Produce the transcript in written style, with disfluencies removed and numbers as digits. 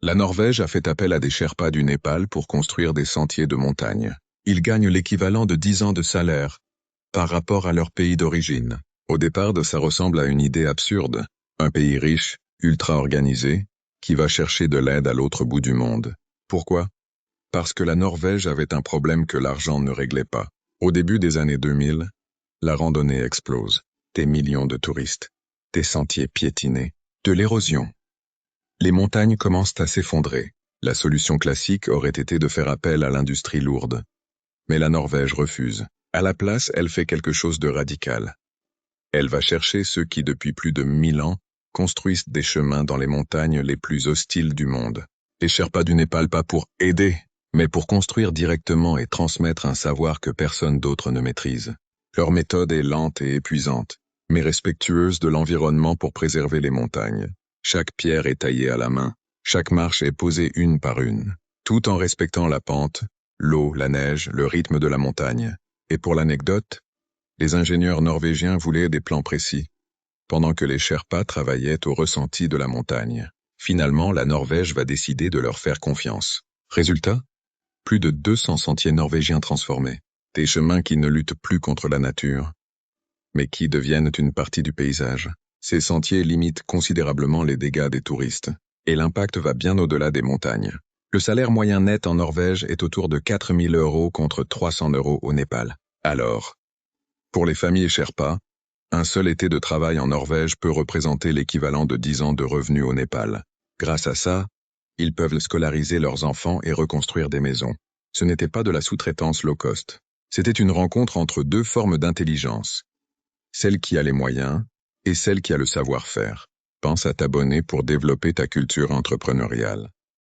La Norvège a fait appel à des Sherpas du Népal pour construire des sentiers de montagne. Ils gagnent l'équivalent de 10 ans de salaire par rapport à leur pays d'origine. Au départ, ça ressemble à une idée absurde. Un pays riche, ultra organisé, qui va chercher de l'aide à l'autre bout du monde. Pourquoi? Parce que la Norvège avait un problème que l'argent ne réglait pas. Au début des années 2000, la randonnée explose. Des millions de touristes, des sentiers piétinés, de l'érosion. Les montagnes commencent à s'effondrer. La solution classique aurait été de faire appel à l'industrie lourde. Mais la Norvège refuse. À la place, elle fait quelque chose de radical. Elle va chercher ceux qui, depuis plus de 1000 ans, construisent des chemins dans les montagnes les plus hostiles du monde. Les Sherpas du Népal pas pour aider, mais pour construire directement et transmettre un savoir que personne d'autre ne maîtrise. Leur méthode est lente et épuisante, mais respectueuse de l'environnement pour préserver les montagnes. Chaque pierre est taillée à la main, chaque marche est posée une par une, tout en respectant la pente, l'eau, la neige, le rythme de la montagne. Et pour l'anecdote, les ingénieurs norvégiens voulaient des plans précis, pendant que les Sherpas travaillaient au ressenti de la montagne. Finalement, la Norvège va décider de leur faire confiance. Résultat? Plus de 200 sentiers norvégiens transformés. Des chemins qui ne luttent plus contre la nature, mais qui deviennent une partie du paysage. Ces sentiers limitent considérablement les dégâts des touristes, et l'impact va bien au-delà des montagnes. Le salaire moyen net en Norvège est autour de 4 000 € contre 300 € au Népal. Alors, pour les familles Sherpas, un seul été de travail en Norvège peut représenter l'équivalent de 10 ans de revenus au Népal. Grâce à ça, ils peuvent scolariser leurs enfants et reconstruire des maisons. Ce n'était pas de la sous-traitance low cost. C'était une rencontre entre deux formes d'intelligence. Celle qui a les moyens et celle qui a le savoir-faire. Pense à t'abonner pour développer ta culture entrepreneuriale.